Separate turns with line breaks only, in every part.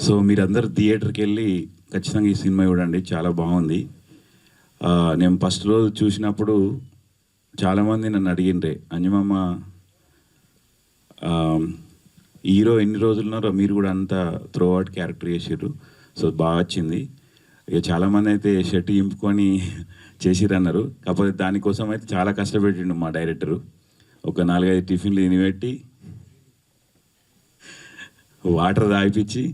So మీరందరూ థియేటర్కి వెళ్ళి ఖచ్చితంగా ఈ సినిమా చూడండి, చాలా బాగుంది. నేను ఫస్ట్ రోజు చూసినప్పుడు చాలామంది నన్ను అడిగిండ్రే, అంజమామ హీరో ఎన్ని రోజులు ఉన్నారో మీరు కూడా అంతా త్రో అవుట్ క్యారెక్టర్ చేసారు, సో బాగా వచ్చింది. ఇక చాలామంది అయితే షర్ట్ ఇంపుకొని చేసిరన్నారు. కాకపోతే దానికోసం అయితే చాలా కష్టపెట్టిండు మా డైరెక్టరు. ఒక 4-5 టిఫిన్లు తినిపెట్టి వాటర్ తాగిపించి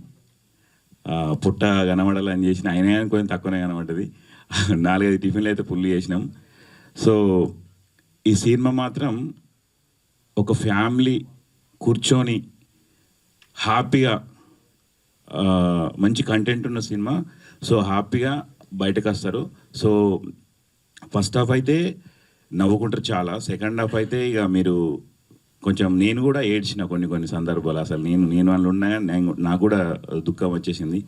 పుట్ట కనబడాలని చేసిన, అయినా కానీ కొంచెం తక్కువనే కనబడ్డది. 4-5 టిఫిన్లు అయితే ఫుల్ చేసినాం. సో ఈ సినిమా మాత్రం ఒక ఫ్యామిలీ కూర్చొని హ్యాపీగా మంచి కంటెంట్ ఉన్న సినిమా. సో హ్యాపీగా బయటకు వస్తారు. సో ఫస్ట్ హాఫ్ అయితే నవ్వుకుంటారు చాలా, సెకండ్ హాఫ్ అయితే ఇక మీరు కొంచెం, నేను కూడా ఏడ్చిన కొన్ని సందర్భాలు. అసలు నేను వాళ్ళు ఉన్నాయా, నాకు కూడా దుఃఖం వచ్చేసింది.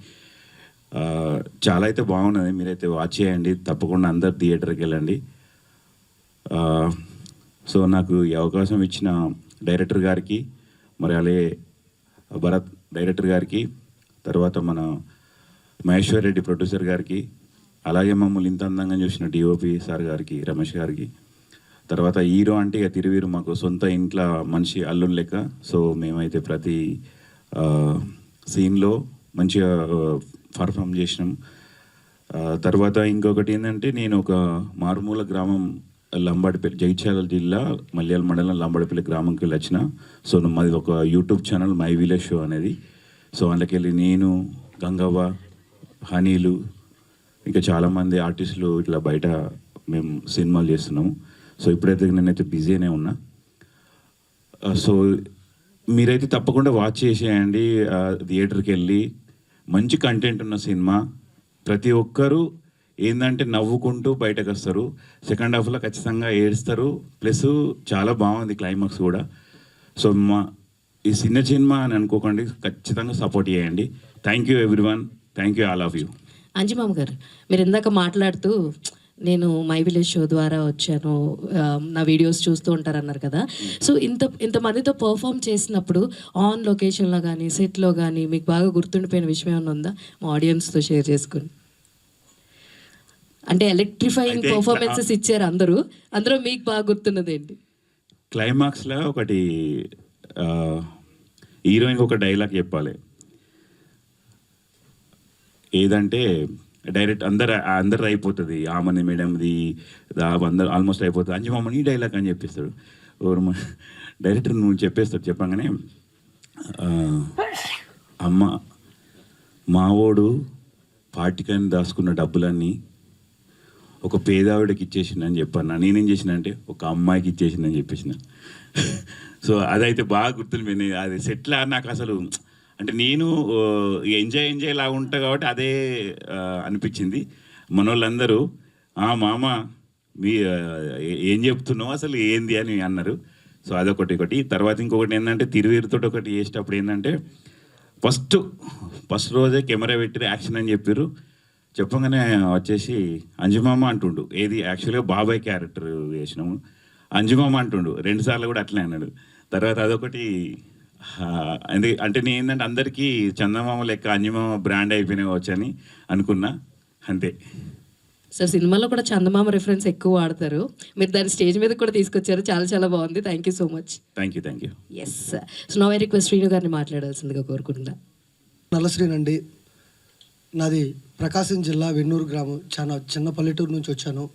చాలా అయితే బాగున్నది, మీరైతే వాచ్ చేయండి తప్పకుండా, అందరు థియేటర్కి వెళ్ళండి. సో నాకు ఈ అవకాశం ఇచ్చిన డైరెక్టర్ గారికి, మరి అలాగే భరత్ డైరెక్టర్ గారికి, తర్వాత మన మహేశ్వర్ రెడ్డి ప్రొడ్యూసర్ గారికి, అలాగే మమ్మల్ని ఇంత అందంగా చూసిన డిఓపి సార్ గారికి, రమేష్ గారికి, తర్వాత హీరో అంటే ఇక తిరువీరు మాకు సొంత ఇంట్లో మనిషి అల్లుని లెక్క. సో మేమైతే ప్రతి సీన్లో మంచిగా పర్ఫామ్ చేసినాం. తర్వాత ఇంకొకటి ఏంటంటే, నేను ఒక మారుమూల గ్రామం లంబాడిపల్లి, జగిత్యాల జిల్లా మల్యాల మండలం లంబాడిపల్లి గ్రామంకి వెళ్ళి వచ్చిన. సో మాది ఒక YouTube channel my village show అనేది. సో అందులోకి వెళ్ళి నేను, గంగవ్వ, హనీలు, ఇంకా చాలామంది ఆర్టిస్టులు ఇట్లా బయట మేము సినిమాలు చేస్తున్నాము. సో ఇప్పుడైతే నేనైతే బిజీనే ఉన్నా. సో మీరైతే తప్పకుండా వాచ్ చేసేయండి థియేటర్కి వెళ్ళి. మంచి కంటెంట్ ఉన్న సినిమా, ప్రతి ఒక్కరూ ఏంటంటే నవ్వుకుంటూ బయటకు వస్తారు. సెకండ్ హాఫ్లో ఖచ్చితంగా ఏడుస్తారు. ప్లస్ చాలా బాగుంది క్లైమాక్స్ కూడా. సో ఈ చిన్న సినిమా అని అనుకోకండి, ఖచ్చితంగా సపోర్ట్ చేయండి. Thank you everyone, thank you all of you.
అంజమామ గారు, మీరు ఇందాక మాట్లాడుతూ నేను మై విలేజ్ షో ద్వారా వచ్చాను, నా వీడియోస్ చూస్తూ ఉంటారన్నారు కదా. సో ఇంతమందితో పర్ఫామ్ చేసినప్పుడు ఆన్ లొకేషన్లో కానీ సెట్లో కానీ మీకు బాగా గుర్తుండిపోయిన విషయం ఏమైనా ఉందా మా ఆడియన్స్తో షేర్ చేసుకుని? అంటే ఎలక్ట్రిఫైయింగ్ పర్ఫార్మెన్సెస్ ఇచ్చారు అందరూ మీకు బాగా గుర్తున్నది ఏంటి?
క్లైమాక్స్లో ఒకటి హీరోయిన్కి ఒక డైలాగ్ చెప్పాలి. ఏదంటే డైరెక్ట్ అందరు అయిపోతుంది, ఆమెని మేడంది అందరు ఆల్మోస్ట్ అయిపోతుంది, అంజమామ నీ డైలాగ్ అని చెప్పేస్తాడు. డైరెక్టర్ నువ్వు చెప్పేస్తాడు. చెప్పగానే అమ్మ మావోడు పార్టీకని దాచుకున్న డబ్బులన్నీ ఒక పేదావిడకి ఇచ్చేసిందని చెప్పాను. నేనేం చేసిన అంటే ఒక అమ్మాయికి ఇచ్చేసిందని చెప్పేసిన. సో అదైతే బాగా గుర్తుండిపోయింది. అది సెట్లా నాకు అసలు అంటే నేను ఎంజాయ్ లాగా ఉంటా కాబట్టి అదే అనిపించింది. మన వాళ్ళందరూ మామ మీ ఏం చెప్తున్నావు అసలు ఏంది అని అన్నారు. సో అదొకటి. తర్వాత ఇంకొకటి ఏంటంటే, తిరువీరుతో ఒకటి చేసేటప్పుడు ఏంటంటే, ఫస్ట్ రోజే కెమెరా పెట్టి యాక్షన్ అని చెప్పారు. చెప్పగానే వచ్చేసి అంజమామ అంటుండు. ఏది యాక్చువల్గా బాబాయ్ క్యారెక్టర్ చేసినాము, అంజమామ అంటుండు 2 సార్లు కూడా అట్లే అన్నాడు. తర్వాత అదొకటి. అంటే నేను ఏంటంటే అందరికీ చందమామ లెక్క అంజమామ బ్రాండ్ అయిపోయినాయి వచ్చని అనుకున్నా, అంతే.
సార్ సినిమాలో కూడా చందమామ రిఫరెన్స్ ఎక్కువ వాడతారు, మీరు దాన్ని స్టేజ్ మీద కూడా తీసుకొచ్చారు, చాలా బాగుంది. Thank you so much.
Thank you.
Yes, so now I request Srinu గారిని మాట్లాడాల్సిందిగా కోరుకుంటున్నా.
నల్లశ్రీనండి, నాది ప్రకాశం జిల్లా వెన్నూరు గ్రామం, చాలా చిన్న పల్లెటూరు నుంచి వచ్చాను.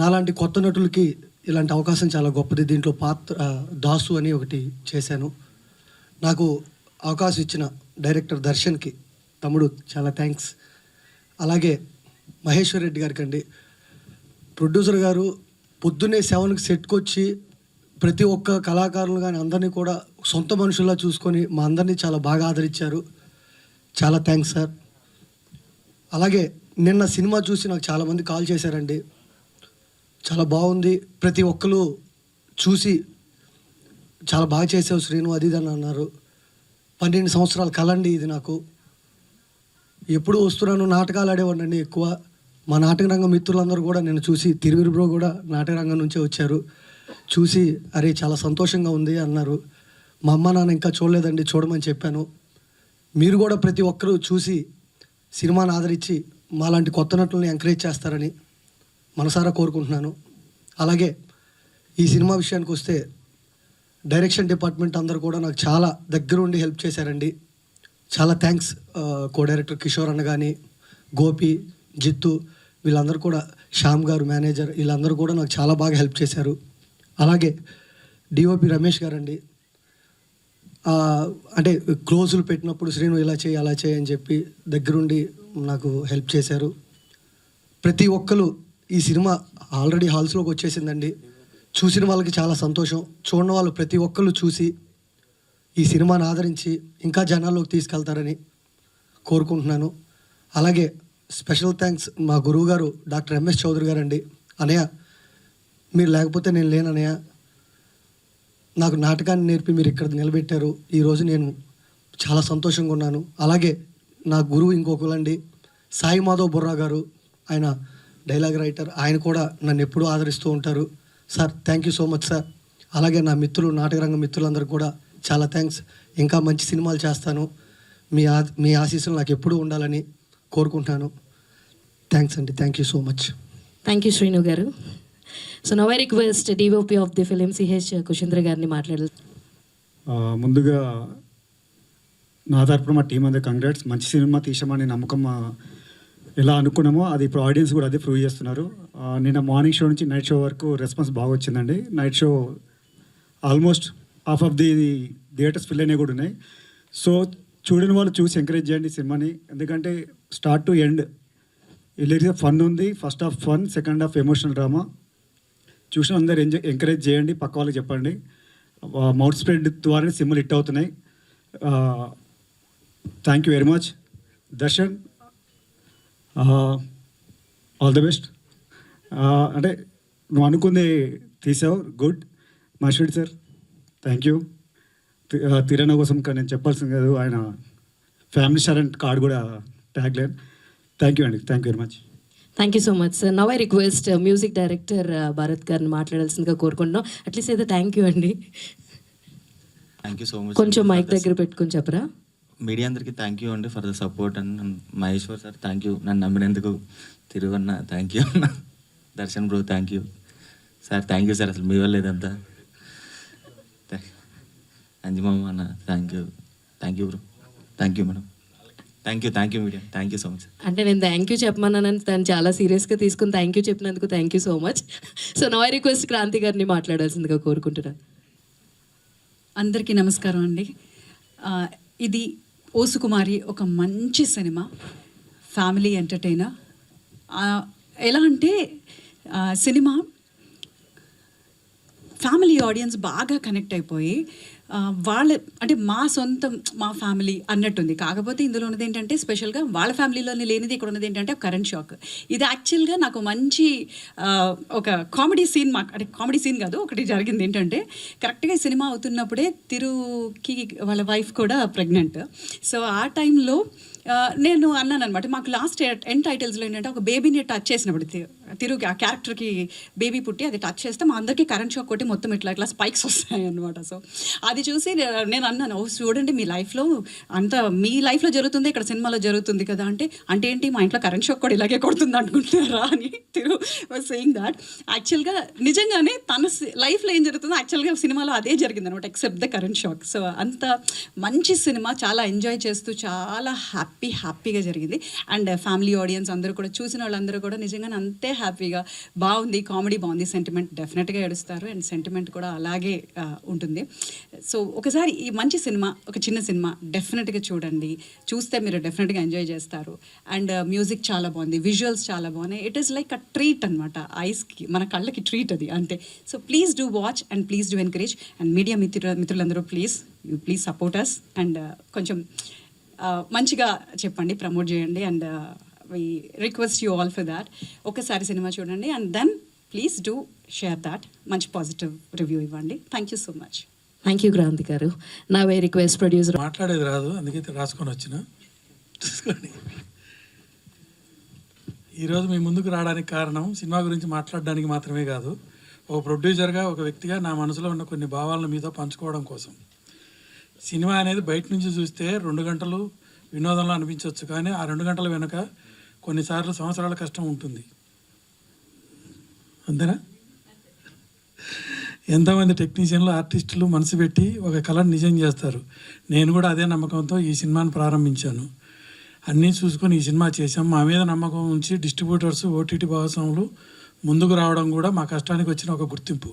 నాలాంటి కొత్త నటులకి ఇలాంటి అవకాశం చాలా గొప్పది. దీంట్లో పాత్ర దాసు అని ఒకటి చేశాను. నాకు అవకాశం ఇచ్చిన డైరెక్టర్ దర్శన్కి, తమ్ముడు, చాలా థ్యాంక్స్. అలాగే మహేశ్వర్ రెడ్డి గారికి అండి, ప్రొడ్యూసర్ గారు పొద్దున్నే 7కి సెట్కి వచ్చి ప్రతి ఒక్క కళాకారులు కానీ అందరినీ కూడా సొంత మనుషుల్లా చూసుకొని మా అందరినీ చాలా బాగా ఆదరించారు. చాలా థ్యాంక్స్ సార్. అలాగే నిన్న సినిమా చూసి నాకు చాలామంది కాల్ చేశారండి, చాలా బాగుంది, ప్రతి ఒక్కరు చూసి చాలా బాగా చేసావు శ్రీను అది ఇది అని అన్నారు. 12 సంవత్సరాల కళ అండి ఇది నాకు. ఎప్పుడు వస్తున్నాను, నాటకాలు ఆడేవాడిని ఎక్కువ. మా నాటక రంగం మిత్రులందరూ కూడా నేను చూసి, తిరువిరు బ్రో కూడా నాటక రంగం నుంచే వచ్చారు, చూసి అరే చాలా సంతోషంగా ఉంది అన్నారు. మా అమ్మ నాన్న ఇంకా చూడలేదండి, చూడమని చెప్పాను. మీరు కూడా ప్రతి ఒక్కరూ చూసి సినిమాని ఆదరించి మాలాంటి కొత్త నటుల్ని ఎంకరేజ్ చేస్తారని మనసారా కోరుకుంటున్నాను. అలాగే ఈ సినిమా విషయానికి వస్తే డైరెక్షన్ డిపార్ట్మెంట్ అందరూ కూడా నాకు చాలా దగ్గరుండి హెల్ప్ చేశారండి. చాలా థ్యాంక్స్. కో డైరెక్టర్ కిషోర్ అన్న కానీ, గోపి, జిత్తు, వీళ్ళందరూ కూడా, శ్యామ్ గారు మేనేజర్, వీళ్ళందరూ కూడా నాకు చాలా బాగా హెల్ప్ చేశారు. అలాగే డిఓపి రమేష్ గారండి, అంటే క్లోజులు పెట్టినప్పుడు శ్రీను ఇలా చేయి అలా చేయి అని చెప్పి దగ్గరుండి నాకు హెల్ప్ చేశారు. ప్రతి ఒక్కరు ఈ సినిమా ఆల్రెడీ హాల్స్లోకి వచ్చేసిందండి. చూసిన వాళ్ళకి చాలా సంతోషం. చూడని వాళ్ళు ప్రతి ఒక్కరు చూసి ఈ సినిమాని ఆదరించి ఇంకా జనాల్లోకి తీసుకెళ్తారని కోరుకుంటున్నాను. అలాగే స్పెషల్ థ్యాంక్స్ మా గురువు గారు డాక్టర్ ఎంఎస్ చౌదరి గారండి. అనయ్య, మీరు లేకపోతే నేను లేనన్నయ్య. నాకు నాటకాన్ని నేర్పి మీరు ఇక్కడ నిలబెట్టారు. ఈరోజు నేను చాలా సంతోషంగా ఉన్నాను. అలాగే నా గురువు ఇంకొకరండి, సాయి మాధవ్ బుర్రా గారు. ఆయన డైలాగ్ రైటర్. ఆయన కూడా నన్ను ఎప్పుడూ ఆదరిస్తూ ఉంటారు. Sir, thank you so much sir. అలాగే నా మిత్రులు, నాటకరంగ మిత్రులందరూ కూడా చాలా థ్యాంక్స్. ఇంకా మంచి సినిమాలు చేస్తాను. మీ ఆశీస్సులు నాకు ఎప్పుడూ ఉండాలని కోరుకుంటున్నాను. థ్యాంక్స్ అండి. Thank you so much.
Thank you Srinu గారు. So now I request DOP of the film CH Kushendra గారిని మాట్లాడాలి.
ముందుగా నా తరపున మా టీం అందరి కంగ్రాట్స్. మంచి సినిమా తీసామని నమ్మకం ఎలా అనుకున్నామో అది ఇప్పుడు ఆడియన్స్ కూడా అదే ప్రూవ్ చేస్తున్నారు. నిన్న మార్నింగ్ షో నుంచి నైట్ షో వరకు రెస్పాన్స్ బాగా వచ్చిందండి. Night show almost half of the theatres fill అయినవి కూడా ఉన్నాయి. సో చూడని వాళ్ళు చూసి ఎంకరేజ్ చేయండి సినిమాని. ఎందుకంటే స్టార్ట్ టు ఎండ్ ఇలా ఫన్ ఉంది. First half fun, second half emotional drama. చూసిన అందరు ఎంకరేజ్ చేయండి, పక్క వాళ్ళకి చెప్పండి. మౌత్ స్ప్రెడ్ ద్వారానే సినిమాలు హిట్ అవుతున్నాయి. Thank you very much. Darshan, all the best. అంటే నువ్వు అనుకుంది తీసావు, గుడ్. మాషుడి సార్, థ్యాంక్ యూ. తిరణ కోసం నేను చెప్పాల్సింది కాదు, ఆయన ఫ్యామిలీ స్టారెంట్ కార్డు కూడా ట్యాగ్ లైన్. థ్యాంక్ యూ అండి. Thank you very much.
Thank you so much sir. Now I request music director Bharath గారిని మాట్లాడాల్సిందిగా కోరుకుంటున్నాం. అట్లీస్ట్ అయితే థ్యాంక్ యూ అండి.
Thank you so much.
కొంచెం మైక్ దగ్గర పెట్టుకుని చెప్పరా.
మీడియా అందరికీ థ్యాంక్ యూ అండి for the support. And Maheshwar sir thank you, నన్ను నమ్మినందుకు. తిరువన్న థ్యాంక్ యూ అన్న. Darshan bro thank you sir. Thank you sir, అసలు మీ వల్ల ఇదంతా. అంజమామ అన్న thank you. Thank you bro. Thank you madam. Thank you media. Thank you so much.
అంటే నేను థ్యాంక్ యూ చెప్పమన్నానని తను చాలా సీరియస్గా తీసుకుని థ్యాంక్ యూ చెప్పినందుకు thank you so much. So now I request Kranthi గారిని మాట్లాడాల్సిందిగా కోరుకుంటున్నాను.
అందరికీ నమస్కారం అండి. ఇది ఓ సుకుమారి ఒక మంచి సినిమా, ఫ్యామిలీ ఎంటర్టైనర్. ఎలా అంటే సినిమా ఫ్యామిలీ ఆడియన్స్ బాగా కనెక్ట్ అయిపోయి వాళ్ళ అంటే మా సొంతం, మా ఫ్యామిలీ అన్నట్టుంది. కాకపోతే ఇందులో ఉన్నది ఏంటంటే స్పెషల్గా వాళ్ళ ఫ్యామిలీలోనే లేనిది ఇక్కడ ఉన్నది ఏంటంటే కరెంట్ షాక్. ఇది యాక్చువల్గా నాకు మంచి ఒక కామెడీ సీన్, అంటే కామెడీ సీన్ కాదు, ఒకటి జరిగింది ఏంటంటే కరెక్ట్గా ఈ సినిమా అవుతున్నప్పుడే తిరుకి వాళ్ళ వైఫ్ కూడా ప్రెగ్నెంట్. సో ఆ టైంలో నేను అన్నాను అనమాట, మాకు లాస్ట్ ఎండ్ టైటిల్స్లో ఏంటంటే ఒక బేబీని టచ్ చేసినప్పుడు తిరుగి ఆ క్యారెక్టర్కి బేబీ పుట్టి అది టచ్ చేస్తే మా అందరికీ కరెంట్ షాక్ కొట్టి మొత్తం ఇట్లా ఇట్లా స్పైక్స్ వస్తాయి అనమాట. సో అది చూసి నేను అన్నాను, ఓ చూడండి మీ లైఫ్లో అంతా మీ లైఫ్లో జరుగుతుంది, ఇక్కడ సినిమాలో జరుగుతుంది కదా. అంటే ఏంటి మా ఇంట్లో కరెంట్ షాక్ కూడా ఇలాగే కొడుతుంది అనుకుంటున్నారా అని తిరు సేయింగ్ దాట్. యాక్చువల్గా నిజంగానే తన లైఫ్లో ఏం జరుగుతుందో యాక్చువల్గా సినిమాలో అదే జరిగింది అనమాట, except the current shock. So అంత మంచి సినిమా, చాలా ఎంజాయ్ చేస్తూ చాలా హ్యాపీగా జరిగింది. అండ్ ఫ్యామిలీ ఆడియన్స్ అందరూ కూడా, చూసిన వాళ్ళందరూ కూడా నిజంగానే అంతే హ్యాపీగా, బాగుంది, కామెడీ బాగుంది, సెంటిమెంట్ డెఫినెట్గా ఏడుస్తారు అండ్ సెంటిమెంట్ కూడా అలాగే ఉంటుంది. సో ఒకసారి ఈ మంచి సినిమా, ఒక చిన్న సినిమా డెఫినెట్గా చూడండి. చూస్తే మీరు డెఫినెట్గా ఎంజాయ్ చేస్తారు. అండ్ మ్యూజిక్ చాలా బాగుంది, విజువల్స్ చాలా బాగున్నాయి. It is like a treat అనమాట, ఐస్కి, మన కళ్ళకి ట్రీట్ అది అంతే. So please do watch and please do encourage. And media మిత్రులందరూ ప్లీజ్ సపోర్ట్ అస్ అండ్ కొంచెం మంచిగా చెప్పండి, ప్రమోట్ చేయండి. And we request you all for that. ఒకసారి సినిమా చూడండి and then please do share that, మంచి పాజిటివ్ రివ్యూ ఇవ్వండి. Thank you so much.
Thank you Kranthi గారు. నా వే రిక్వెస్ట్ ప్రొడ్యూసర్.
మాట్లాడేది రాదు, అందుకే రాసుకొని వచ్చిన. చూసుకోండి, ఈరోజు మీ ముందుకు రావడానికి కారణం సినిమా గురించి మాట్లాడడానికి మాత్రమే కాదు, ఒక ప్రొడ్యూసర్గా, ఒక వ్యక్తిగా నా మనసులో ఉన్న కొన్ని భావాలను మీతో పంచుకోవడం కోసం. సినిమా అనేది బయట నుంచి చూస్తే 2 గంటలు వినోదంలో అనిపించవచ్చు, కానీ ఆ 2 గంటల వెనుక కొన్నిసార్లు సంవత్సరాల కష్టం ఉంటుంది. అంతేనా? ఎంతోమంది టెక్నీషియన్లు, ఆర్టిస్టులు మనసు పెట్టి ఒక కళను నిజం చేస్తారు. నేను కూడా అదే నమ్మకంతో ఈ సినిమాను ప్రారంభించాను. అన్నీ చూసుకొని ఈ సినిమా చేశాం. మా మీద నమ్మకం ఉంచి డిస్ట్రిబ్యూటర్స్, ఓటీటీ భాగస్వాములు ముందుకు రావడం కూడా మా కష్టానికి వచ్చిన ఒక గుర్తింపు.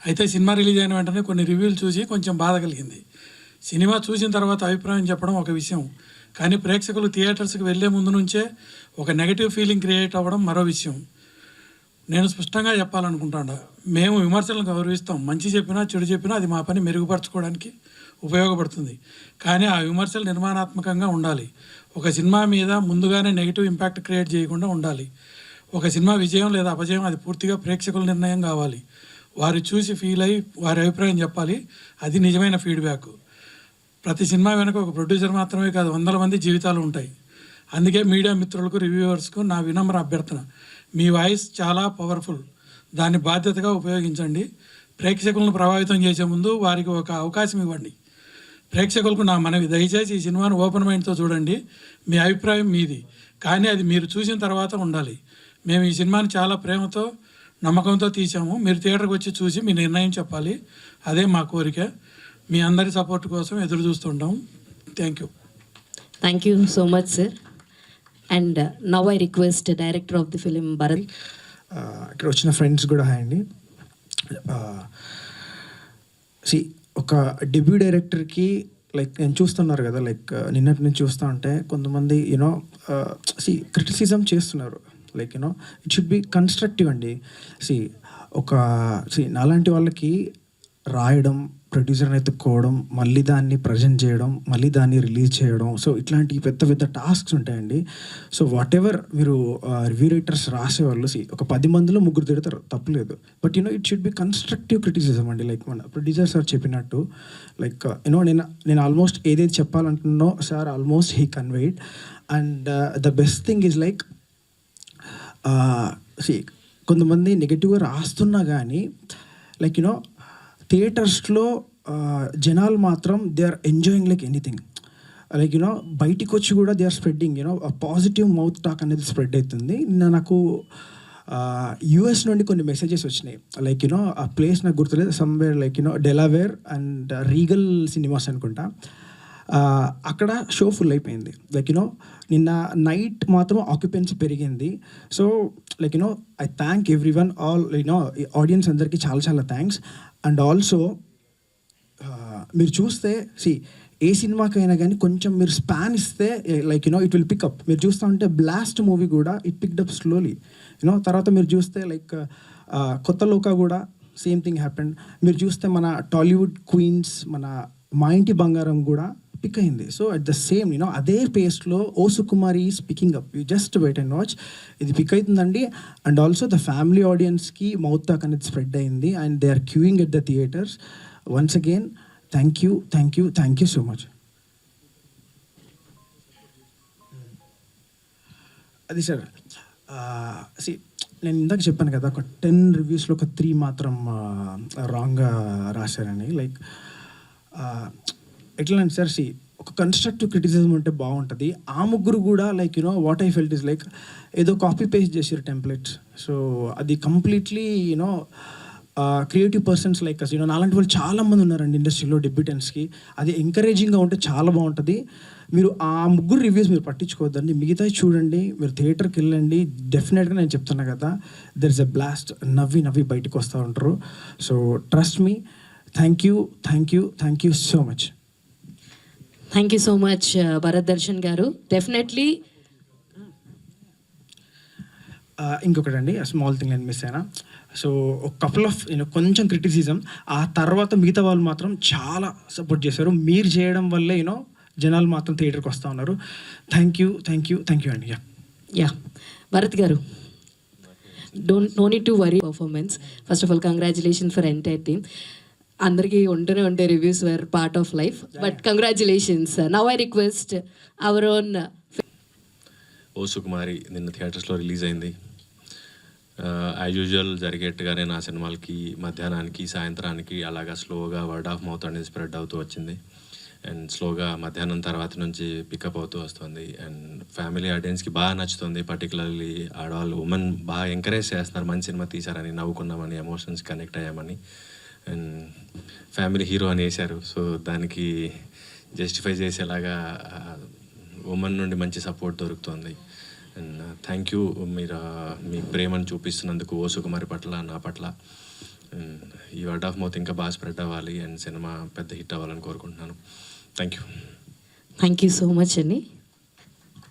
అయితే సినిమా రిలీజ్ అయిన వెంటనే కొన్ని రివ్యూలు చూసి కొంచెం బాధ కలిగింది. సినిమా చూసిన తర్వాత అభిప్రాయం చెప్పడం ఒక విషయం, కానీ ప్రేక్షకులు థియేటర్స్కి వెళ్ళే ముందు నుంచే ఒక నెగటివ్ ఫీలింగ్ క్రియేట్ అవ్వడం మరో విషయం. నేను స్పష్టంగా చెప్పాలనుకుంటాను, మేము విమర్శలను గౌరవిస్తాం. మంచి చెప్పినా చెడు చెప్పినా అది మా పని మెరుగుపరచుకోవడానికి ఉపయోగపడుతుంది. కానీ ఆ విమర్శలు నిర్మాణాత్మకంగా ఉండాలి. ఒక సినిమా మీద ముందుగానే నెగిటివ్ ఇంపాక్ట్ క్రియేట్ చేయకుండా ఉండాలి. ఒక సినిమా విజయం లేదా అపజయం అది పూర్తిగా ప్రేక్షకుల నిర్ణయం కావాలి. వారు చూసి ఫీల్ అయ్యి వారి అభిప్రాయం చెప్పాలి. అది నిజమైన ఫీడ్బ్యాక్. ప్రతి సినిమా వెనుక ఒక ప్రొడ్యూసర్ మాత్రమే కాదు, 100 మంది జీవితాలు ఉంటాయి. అందుకే మీడియా మిత్రులకు, రివ్యూవర్స్కు నా వినమ్ర అభ్యర్థన, మీ వాయిస్ చాలా పవర్ఫుల్. దాన్ని బాధ్యతగా ఉపయోగించండి. ప్రేక్షకులను ప్రభావితం చేసే ముందు వారికి ఒక అవకాశం ఇవ్వండి. ప్రేక్షకులకు నా మనవి, దయచేసి ఈ సినిమాను ఓపెన్ మైండ్తో చూడండి. మీ అభిప్రాయం మీది, కానీ అది మీరు చూసిన తర్వాత ఉండాలి. మేము ఈ సినిమాని చాలా ప్రేమతో, నమ్మకంతో తీసాము. మీరు థియేటర్కి వచ్చి చూసి మీ నిర్ణయం చెప్పాలి. అదే మా కోరిక. మీ అందరి సపోర్ట్ కోసం ఎదురు చూస్తుంటాం. Thank you.
Thank you so much sir. And now I request director of the film Bharat.
ఇక్కడ వచ్చిన ఫ్రెండ్స్ కూడా హాయ్ అండి. ఒక డెబ్యూ డైరెక్టర్కి లైక్ నేను చూస్తున్నారు కదా, లైక్ నిన్నటి నుంచి చూస్తూ ఉంటే కొంతమంది క్రిటిసిజం చేస్తున్నారు. Like it should be constructive అండి. నాలాంటి వాళ్ళకి రాయడం, ప్రొడ్యూసర్ని ఎత్తుక్కోవడం, మళ్ళీ దాన్ని ప్రజెంట్ చేయడం, మళ్ళీ దాన్ని రిలీజ్ చేయడం, సో ఇట్లాంటి పెద్ద పెద్ద టాస్క్స్ ఉంటాయండి. సో వాట్ ఎవర్ మీరు రివ్యూ రైటర్స్ రాసేవాళ్ళు ఒక 10 మందిలో 3 తిడతారు, తప్పులేదు. But it should be constructive criticism అండి. లైక్ మన ప్రొడ్యూసర్ సార్ చెప్పినట్టు, లైక్ నేను ఆల్మోస్ట్ ఏదైతే చెప్పాలంటున్నానో sir almost he conveyed. And the best thing is like కొంతమంది నెగటివ్గా రాస్తున్నా కానీ లైక్ థియేటర్స్లో జనాలు మాత్రం they are enjoying like anything. Like బయటికి వచ్చి కూడా they are spreading positive mouth talk అనేది స్ప్రెడ్ అవుతుంది. నాకు యూఎస్ నుండి కొన్ని మెసేజెస్ వచ్చినాయి. లైక్ ఆ ప్లేస్ నాకు గుర్తులేదు, somewhere like Delaware and Regal cinemas అనుకుంటా. అక్కడ షో ఫుల్ అయిపోయింది. లైక్ నిన్న నైట్ మాత్రం ఆక్యుపెన్సీ పెరిగింది. So like I thank every one, all audience అందరికీ చాలా చాలా థ్యాంక్స్. అండ్ ఆల్సో మీరు చూస్తే ఏ సినిమాకైనా కానీ కొంచెం మీరు స్పాన్ ఇస్తే లైక్ ఇట్ విల్ పికప్. మీరు చూస్తూ ఉంటే బ్లాస్ట్ మూవీ కూడా ఇట్ పిక్డ్ అప్ స్లోలీ. తర్వాత మీరు చూస్తే లైక్ కొత్త లోక కూడా సేమ్ థింగ్ హ్యాపెండ్. మీరు చూస్తే మన టాలీవుడ్ క్వీన్స్, మన మా ఇంటి బంగారం కూడా పిక్ అయింది. సో అట్ ద సేమ్ అదే పేస్లో O Sukumari is picking up. You just wait and watch, ఇది పిక్ అవుతుందండి. అండ్ ఆల్సో ద ఫ్యామిలీ ఆడియన్స్కి మౌత్ టాక్ అనేది స్ప్రెడ్ అయింది and they are queuing at the theatres. Once again thank you so much. అది sir నేను ఇందాక చెప్పాను కదా, ఒక 10 రివ్యూస్లో ఒక 3 మాత్రం రాంగ్గా రాశారని. లైక్ ఎట్లా అంటే సార్ ఒక కన్స్ట్రక్టివ్ క్రిటిసిజం ఉంటే బాగుంటుంది. ఆ ముగ్గురు కూడా like what I felt is like ఏదో కాపీ పేస్ట్ చేసారు టెంప్లెట్స్. సో అది completely creative persons like us నాలాంటి వాళ్ళు చాలామంది ఉన్నారండి ఇండస్ట్రీలో డెబ్యూటెంట్స్కి. అది ఎంకరేజింగ్గా ఉంటే చాలా బాగుంటుంది. మీరు ఆ ముగ్గురు రివ్యూస్ మీరు పట్టించుకోవద్దండి, మిగతాయి చూడండి. మీరు థియేటర్కి వెళ్ళండి, డెఫినెట్గా నేను చెప్తున్నా కదా, దెర్ ఇస్ అ బ్లాస్ట్. నవ్వి బయటకు వస్తూ ఉంటారు. So trust me. Thank you so much.
Thank you so much Bharat Darshan గారు. డెఫినెట్లీ
ఇంకొకటండి, స్మాల్ థింగ్ నేను మిస్ అయినా. సో ఒక కపుల్ ఆఫ్ కొంచెం క్రిటిసిజం, ఆ తర్వాత మిగతా వాళ్ళు మాత్రం చాలా సపోర్ట్ చేశారు. మీరు చేయడం వల్లే జనాలు మాత్రం థియేటర్కి వస్తూ ఉన్నారు. థ్యాంక్ యూ అండి.
యా భరత్ గారు, no need to worry performance. First of all congratulation for entire team. అందరికీ ఉంటూనే ఉంటాయి, reviews were part of life, but congratulations. Now I request our own
O Sukumari నిన్న థియేటర్స్లో రిలీజ్ అయింది. యాజ్ యూజువల్ జరిగేట్టుగానే నా సినిమాలకి మధ్యాహ్నానికి, సాయంత్రానికి అలాగా స్లోగా వర్డ్ ఆఫ్ మౌత్ అనేది స్ప్రెడ్ అవుతూ వచ్చింది. అండ్ స్లోగా మధ్యాహ్నం తర్వాత నుంచి పికప్ అవుతూ వస్తుంది అండ్ ఫ్యామిలీ ఆడియన్స్కి బాగా నచ్చుతుంది. పర్టికులర్లీ ఆడవాళ్ళు ఉమెన్ బాగా ఎంకరేజ్ చేస్తున్నారు, మంచి సినిమా తీశారని, నవ్వుకున్నామని, ఎమోషన్స్ కనెక్ట్ అయ్యామని. అండ్ ఫ్యామిలీ హీరో అని వేశారు, సో దానికి జస్టిఫై చేసేలాగా ఉమెన్ నుండి మంచి సపోర్ట్ దొరుకుతుంది. అండ్ థ్యాంక్ యూ, మీరు మీ ప్రేమను చూపిస్తున్నందుకు ఓ సుకుమారి పట్ల, నా పట్ల. ఈ వర్డ్ ఆఫ్ మౌత్ ఇంకా బాగా స్ప్రెడ్ అవ్వాలి అండ్ సినిమా పెద్ద హిట్ అవ్వాలని కోరుకుంటున్నాను. Thank you.
Thank you so much అండి.